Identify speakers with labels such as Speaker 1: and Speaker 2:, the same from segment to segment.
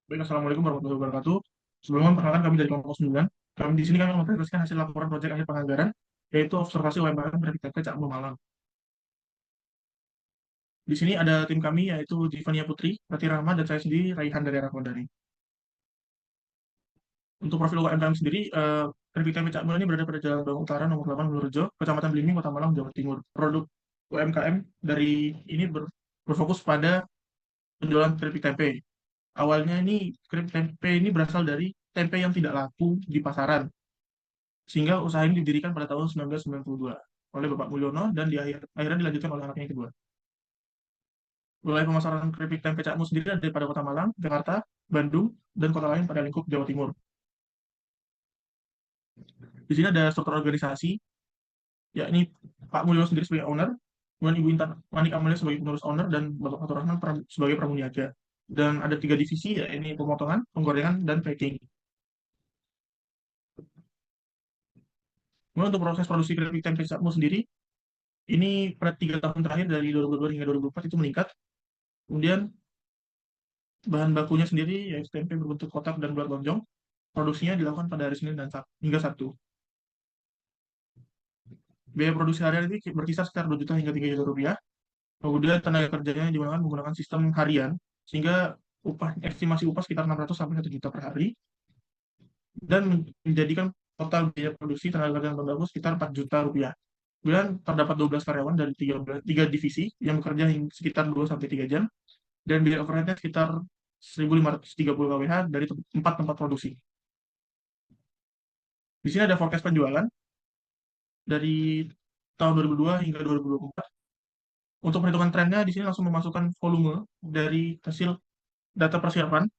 Speaker 1: Baik, Assalamualaikum warahmatullahi wabarakatuh. Sebelumnya, perkenalkan kami dari kelompok 9. Kami di sini kami mempresentasikan hasil laporan proyek akhir penganggaran, yaitu observasi UMKM dari TP Cak Malang. Di sini ada tim kami, yaitu Divania Putri, Rati Rahma, dan saya sendiri, Raihan dari Rakodari. Untuk profil UMKM sendiri, Kripik Tempe Cak Malang ini berada pada Jalan Bawang Utara, nomor 8, Purworejo, Kecamatan Blimbing, Kota Malang, Jawa Timur. Produk UMKM dari ini berfokus pada penjualan keripik tempe. Awalnya ini keripik tempe ini berasal dari tempe yang tidak laku di pasaran, sehingga usaha ini didirikan pada tahun 1992 oleh Bapak Mulyono dan akhirnya dilanjutkan oleh anaknya yang kedua. Wilayah pemasaran keripik tempe Cakmu sendiri ada pada Kota Malang, Jakarta, Bandung, dan kota lain pada lingkup Jawa Timur. Di sini ada struktur organisasi, yakni Pak Mulyono sendiri sebagai owner, kemudian Ibu Intan Manik Amalia sebagai pengurus owner, dan Bapak Fatur Rahman sebagai pramuniaga. Dan ada 3 divisi, yakni pemotongan, penggorengan, dan packing. Kemudian untuk proses produksi keripik tempe Cakmu sendiri, ini pada 3 tahun terakhir dari 2022 hingga 2024 itu meningkat. Kemudian bahan bakunya sendiri yaitu tempe berbentuk kotak dan bulat lonjong. Produksinya dilakukan pada hari Senin dan hingga Sabtu. Biaya produksi harian ini berkisar sekitar 2 juta hingga 3 juta rupiah. Kemudian tenaga kerjanya digunakan menggunakan sistem harian, sehingga estimasi upah sekitar 600 sampai 1 juta per hari, dan menjadikan total biaya produksi tenaga kerja yang bahan baku sekitar 4 juta rupiah. Kemudian terdapat 12 karyawan dari 3 divisi yang bekerja sekitar 2 sampai 3 jam, dan biaya overheadnya sekitar 1.530 kWh dari 4 tempat produksi. Di sini ada forecast penjualan dari tahun 2002 hingga 2024. Untuk perhitungan trennya, di sini langsung memasukkan volume dari hasil data persiapan,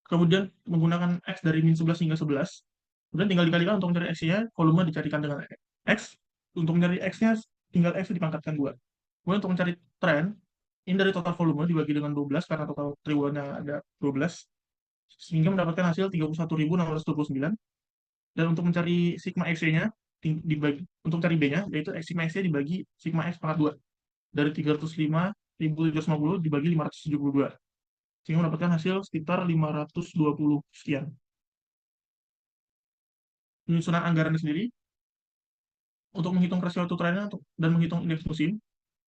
Speaker 1: kemudian menggunakan X dari -11 hingga 11, kemudian tinggal dikalikan untuk mencari X-nya, volume dicarikan dengan X, untuk mencari X-nya tinggal X dipangkatkan 2. Kemudian untuk mencari tren, ini dari total volume dibagi dengan 12, karena total triwulannya ada 12, sehingga mendapatkan hasil 31.629. Dan untuk mencari sigma X-nya, dibagi untuk cari B-nya, yaitu sigma X-nya dibagi sigma X pangkat 2, dari 305.750 dibagi 572, sehingga mendapatkan hasil sekitar 520 sekian. Penyusunan anggaran sendiri, untuk menghitung rasio to trennya dan menghitung indeks musim,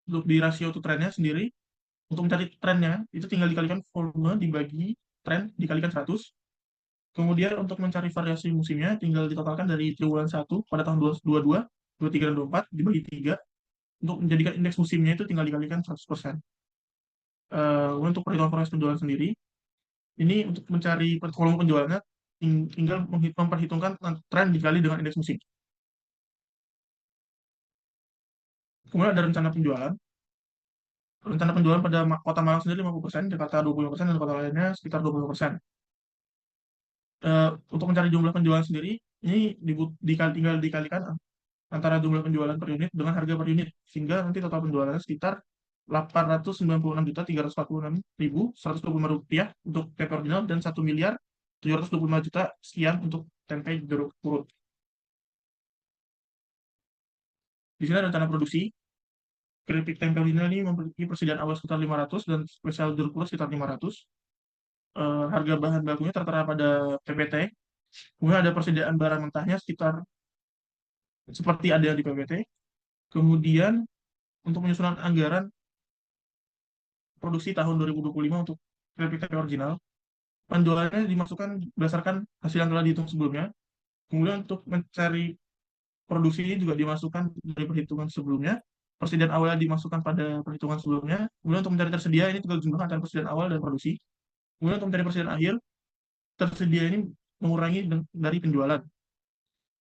Speaker 1: untuk di rasio to trennya sendiri, untuk mencari trennya, itu tinggal dikalikan volume dibagi tren dikalikan 100. Kemudian untuk mencari variasi musimnya, tinggal ditotalkan dari triwulan 1 pada tahun 2022, 23, dan 24, dibagi 3. Untuk menjadikan indeks musimnya itu tinggal dikalikan 100%. Untuk perhitungan proses penjualan sendiri, ini untuk mencari volume penjualannya, tinggal memperhitungkan tren dikali dengan indeks musim. Kemudian ada rencana penjualan. Rencana penjualan pada Kota Malang sendiri 50%, Jakarta 25%, dan kota lainnya sekitar 20%. Untuk mencari jumlah penjualan sendiri, ini tinggal dikalikan antara jumlah penjualan per unit dengan harga per unit, sehingga nanti total penjualannya sekitar 896.341.125 rupiah untuk tempe original, dan 1.725.000.000 sekian untuk tempe jeruk purut. Di sini ada rencana produksi. Keripik tempe original ini memiliki persediaan awal sekitar 500 dan spesial jeruk purut sekitar 500. Harga bahan bakunya tertera pada PPT. Kemudian ada persediaan barang mentahnya sekitar seperti ada di PPT. Kemudian untuk penyusunan anggaran produksi tahun 2025 untuk keripik tempe original, penjualannya dimasukkan berdasarkan hasil yang telah dihitung sebelumnya. Kemudian untuk mencari produksi ini juga dimasukkan dari perhitungan sebelumnya. Persediaan awalnya dimasukkan pada perhitungan sebelumnya. Kemudian untuk mencari tersedia, ini tinggal jumlah antara persediaan awal dan produksi. Kemudian untuk mencari persediaan akhir, tersedia ini mengurangi dari penjualan.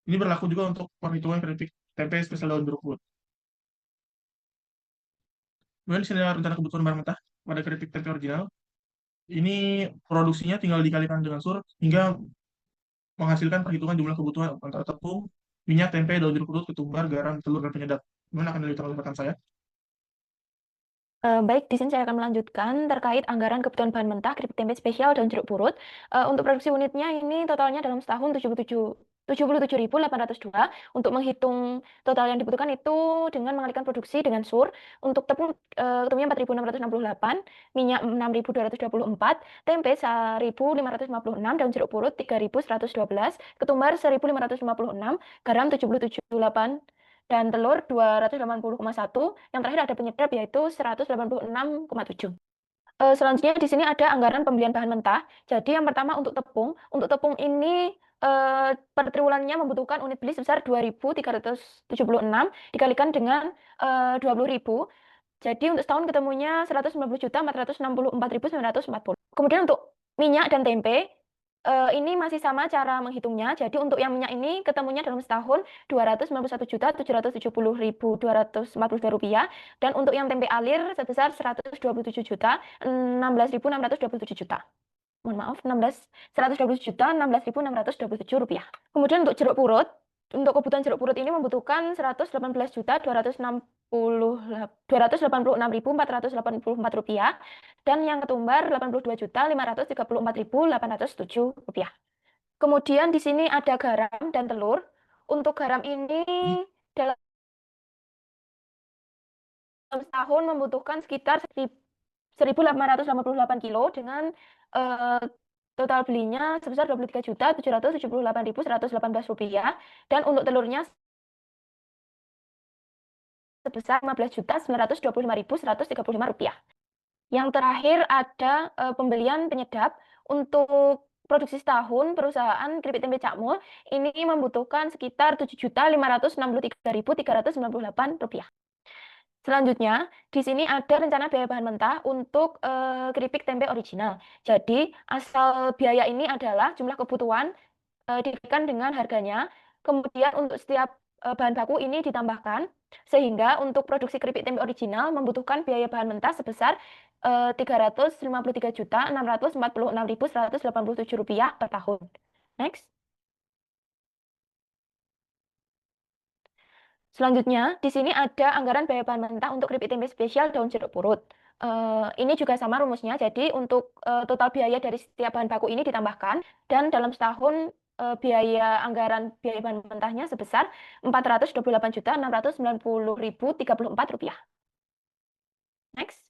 Speaker 1: Ini berlaku juga untuk perhitungan keripik tempe spesial daun jeruk purut. Kemudian di sini ada rencana kebutuhan barang mentah pada keripik tempe original. Ini produksinya tinggal dikalikan dengan sur hingga menghasilkan perhitungan jumlah kebutuhan antara tepung, minyak, tempe, daun jeruk purut, ketumbar, garam, telur, dan penyedap. Kemudian akan dilanjutkan oleh rekan saya.
Speaker 2: Baik, di sini saya akan melanjutkan terkait anggaran kebutuhan bahan mentah keripik tempe spesial dan jeruk purut. Untuk produksi unitnya ini totalnya dalam setahun 77.802. Untuk menghitung total yang dibutuhkan itu dengan mengalihkan produksi dengan SUR. Untuk tepung ketemunya 4.668, minyak 6.224, tempe 1.556, daun jeruk purut 3.112, ketumbar 1.556, garam 77,8, dan telur 280,1. Yang terakhir ada penyedap yaitu 186,7. Selanjutnya di sini ada anggaran pembelian bahan mentah. Jadi yang pertama untuk tepung. Untuk tepung ini per triwulannya membutuhkan unit beli sebesar 2.376 dikalikan dengan 20.000. Jadi untuk setahun ketemunya 190.464.940. Kemudian untuk minyak dan tempe ini masih sama cara menghitungnya. Jadi untuk yang minyak ini ketemunya dalam setahun 291.770.242 rupiah, dan untuk yang tempe alir sebesar 127.016.627 juta. Mohon maaf, 120.016.627 rupiah. Kemudian untuk jeruk purut, untuk kebutuhan jeruk purut ini membutuhkan 118.286.484 rupiah, dan yang ketumbar 82.534.807 rupiah. Kemudian di sini ada garam dan telur. Untuk garam ini dalam setahun membutuhkan sekitar 1.888 kilo dengan eh, total belinya sebesar 23.778.118 rupiah, dan untuk telurnya sebesar 15.925.135 rupiah. Yang terakhir ada pembelian penyedap. Untuk produksi setahun perusahaan keripik tempe Cak Mul ini membutuhkan sekitar 7.563.398 rupiah. Selanjutnya, di sini ada rencana biaya bahan mentah untuk keripik tempe original. Jadi, asal biaya ini adalah jumlah kebutuhan diberikan dengan harganya. Kemudian untuk setiap bahan baku ini ditambahkan, sehingga untuk produksi keripik tempe original membutuhkan biaya bahan mentah sebesar Rp353.646.187 per tahun. Next. Selanjutnya, di sini ada anggaran biaya bahan mentah untuk keripik tempe spesial daun jeruk purut. Ini juga sama rumusnya, jadi untuk total biaya dari setiap bahan baku ini ditambahkan, dan dalam setahun biaya anggaran biaya bahan mentahnya sebesar Rp428.690.034. Next.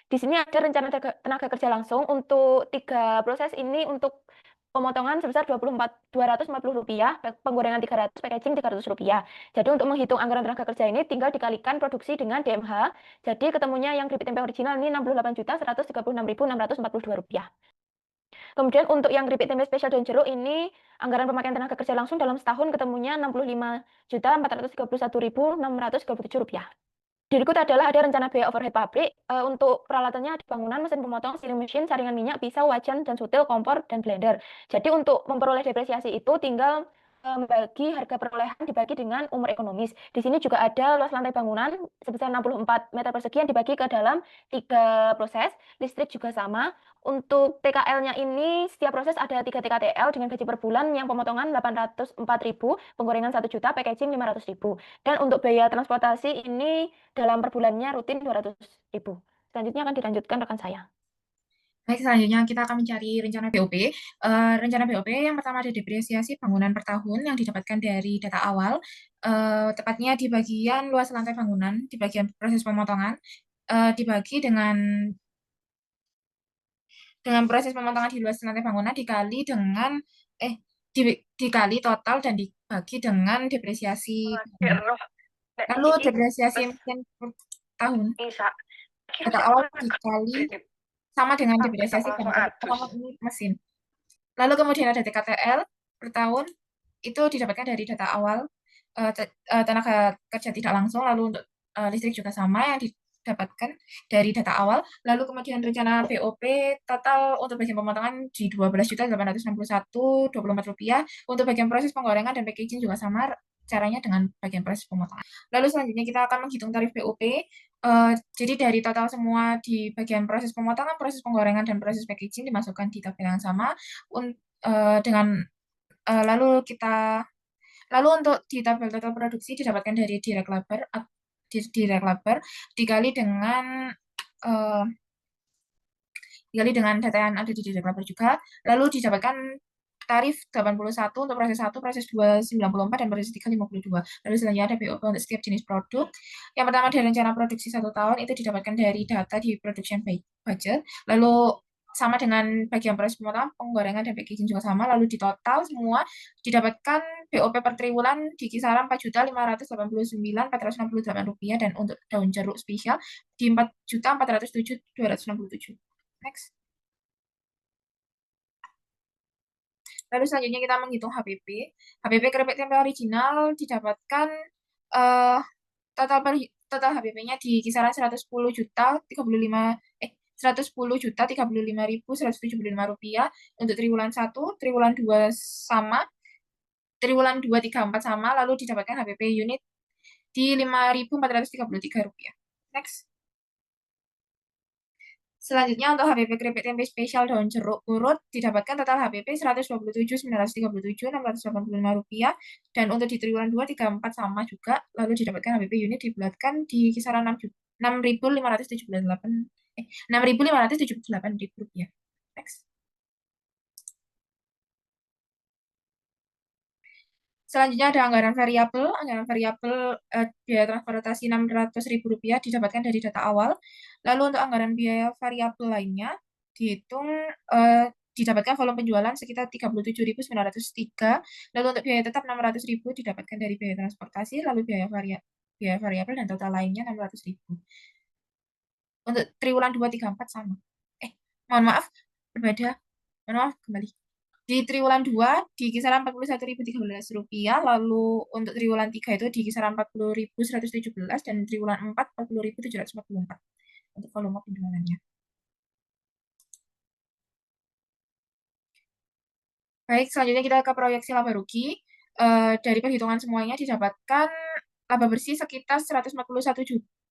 Speaker 2: Di sini ada rencana tenaga kerja langsung untuk 3 proses ini. Untuk pemotongan sebesar Rp240, penggorengan 300, packaging Rp300. Jadi untuk menghitung anggaran tenaga kerja ini tinggal dikalikan produksi dengan DMH. Jadi ketemunya yang keripik tempe original ini Rp68.136.642. Kemudian untuk yang keripik tempe spesial daun jeruk ini anggaran pemakaian tenaga kerja langsung dalam setahun ketemunya Rp65.431.637. Berikut adalah ada rencana biaya overhead pabrik. Untuk peralatannya ada bangunan, mesin pemotong, sealing mesin, saringan minyak, pisau, wajan, dan sutil, kompor, dan blender. Jadi untuk memperoleh depresiasi itu tinggal membagi harga perolehan dibagi dengan umur ekonomis. Di sini juga ada luas lantai bangunan sebesar 64 meter persegi yang dibagi ke dalam 3 proses. Listrik juga sama. Untuk TKL-nya ini setiap proses ada 3 TKTL dengan gaji per bulan, yang pemotongan 804.000, penggorengan 1 juta, packaging 500.000. Dan untuk biaya transportasi ini dalam per bulannya rutin 200.000. Selanjutnya akan dilanjutkan rekan saya.
Speaker 3: Baik, selanjutnya kita akan mencari rencana BOP. Rencana BOP yang pertama ada depresiasi bangunan per tahun yang didapatkan dari data awal, tepatnya di bagian luas lantai bangunan, di bagian proses pemotongan, dibagi dengan proses pemotongan di luas lantai bangunan dikali dengan dikali total dan dibagi dengan depresiasi bangunan. Lalu depresiasi mesin per tahun data awal dikali sama dengan depresiasi bangunan atau unit mesin. Lalu kemudian ada TKTL per tahun, itu didapatkan dari data awal tenaga kerja tidak langsung. Lalu untuk listrik juga sama, yang didapatkan dari data awal. Lalu kemudian rencana BOP total untuk bagian pemotongan di Rp12.861.24. Untuk bagian proses penggorengan dan packaging juga sama caranya dengan bagian proses pemotongan. Lalu selanjutnya kita akan menghitung tarif BOP. Jadi dari total semua di bagian proses pemotongan, proses penggorengan, dan proses packaging dimasukkan di tabel yang sama. Lalu untuk di tabel total produksi didapatkan dari direct labor dikali dengan data yang ada di direct labor juga. Lalu didapatkan tarif 81 untuk proses 1, proses 2 94, dan proses 3 52. Lalu selanjutnya ada BOP untuk setiap jenis produk. Yang pertama dari rencana produksi 1 tahun itu didapatkan dari data di production budget. Lalu sama dengan bagian proses pemotongan, penggorengan, dan packaging juga sama. Lalu di total semua didapatkan BOP per triwulan di kisaran Rp4.589.468, dan untuk daun jeruk spesial di Rp4.407.267. Next. Lalu selanjutnya kita menghitung HPP. HPP keripik tempe original didapatkan total HPP-nya di kisaran 110.035.175.175 rupiah untuk triwulan 1, triwulan 2 sama, triwulan 2, 3, 4 sama, lalu didapatkan HPP unit di Rp5.433. Next. Selanjutnya untuk HPP keripik tempe spesial daun jeruk purut didapatkan total HPP Rp127.937.685, dan untuk di triwulan 2, 3, 4 sama juga, lalu didapatkan HPP unit dibulatkan di kisaran Rp6.578. Next. Selanjutnya ada anggaran variabel. Anggaran variabel biaya transportasi Rp600.000 didapatkan dari data awal. Lalu untuk anggaran biaya variabel lainnya dihitung didapatkan volume penjualan sekitar 37.903. Lalu untuk biaya tetap Rp600.000 didapatkan dari biaya transportasi, lalu biaya variabel dan total lainnya Rp600.000. Untuk triwulan 2, 3, 4 sama. Mohon maaf, berbeda. Mohon maaf, kembali. Di triwulan 2 di kisaran Rp41.013, lalu untuk triwulan 3 itu di kisaran Rp40.117, dan triwulan 4 Rp40.744 untuk volume penjualannya. Baik, selanjutnya kita ke proyeksi laba rugi. Dari perhitungan semuanya didapatkan laba bersih sekitar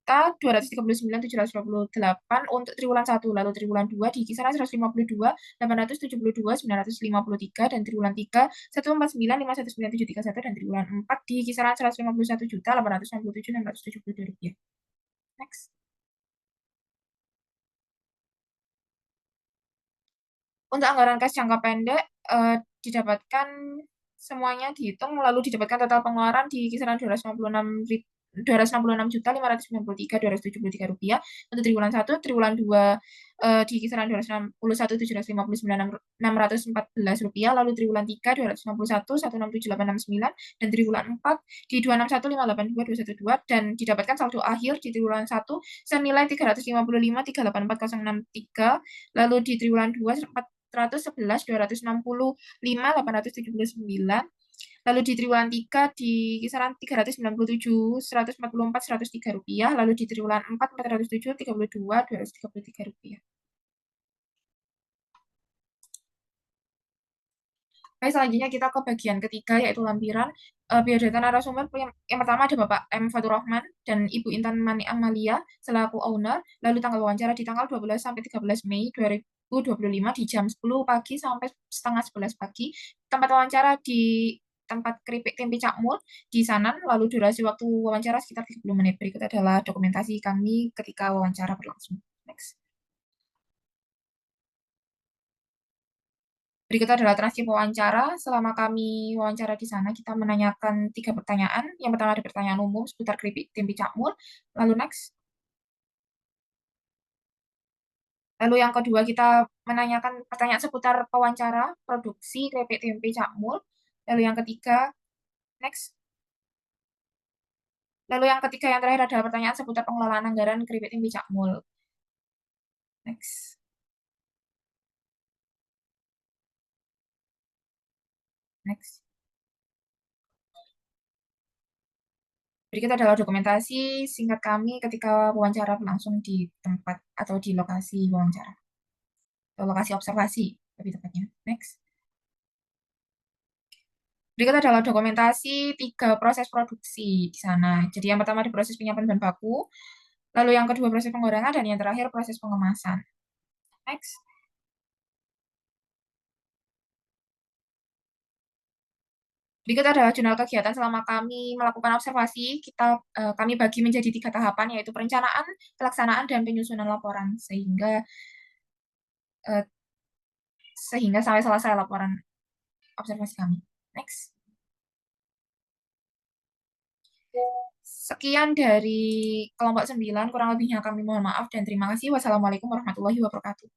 Speaker 3: Rp141.239.728 untuk triwulan 1, lalu triwulan 2 di kisaran Rp152.872.953, dan triwulan 3 Rp149.519.731, dan triwulan 4 di kisaran Rp151.867.672. Next. Untuk anggaran kas jangka pendek didapatkan semuanya dihitung, lalu didapatkan total pengeluaran di kisaran Rp266.593.273 untuk triwulan 1, triwulan 2 di kisaran Rp261.759.614, lalu triwulan 3 Rp261.167.869, dan triwulan 4 di Rp261.582.212, dan didapatkan saldo akhir di triwulan 1 senilai Rp355.384.063, lalu di triwulan 2 Rp411.265.879, lalu di triwulan 3 di kisaran Rp397.144.103, lalu di triwulan 4 Rp407.32.233. Baik, selanjutnya kita ke bagian ketiga, yaitu lampiran. Biodata narasumber yang pertama ada Bapak M. Fatur Rahman dan Ibu Intan Mani Amalia selaku owner. Lalu tanggal wawancara di tanggal 12 sampai 13 Mei 2025 di jam 10 pagi sampai setengah 11 pagi. Tempat wawancara di tempat keripik tempe Cak Mul di Sanan. Lalu durasi waktu wawancara sekitar 30 menit. Berikut adalah dokumentasi kami ketika wawancara berlangsung. Next. Berikut adalah transkrip wawancara. Selama kami wawancara di sana, kita menanyakan 3 pertanyaan. Yang pertama ada pertanyaan umum seputar keripik tempe Cak Mul. Lalu next. Lalu yang kedua kita menanyakan pertanyaan seputar wawancara produksi keripik tempe Cak Mul. Lalu yang ketiga, next. Lalu yang ketiga yang terakhir adalah pertanyaan seputar pengelolaan anggaran keripik tempe Cak Mul. Next. Next. Berikut adalah dokumentasi singkat kami ketika wawancara berlangsung di tempat atau di lokasi wawancara. Atau lokasi observasi, lebih tepatnya. Next. Berikut adalah dokumentasi 3 proses produksi di sana. Jadi yang pertama di proses penyiapan bahan baku, lalu yang kedua proses penggorengan, dan yang terakhir proses pengemasan. Next. Berikut adalah jurnal kegiatan selama kami melakukan observasi. Kami bagi menjadi 3 tahapan, yaitu perencanaan, pelaksanaan, dan penyusunan laporan, sehingga sampai selesai laporan. observasi kami. Next. Sekian dari kelompok 9, kurang lebihnya kami mohon maaf dan terima kasih. Wassalamualaikum warahmatullahi wabarakatuh.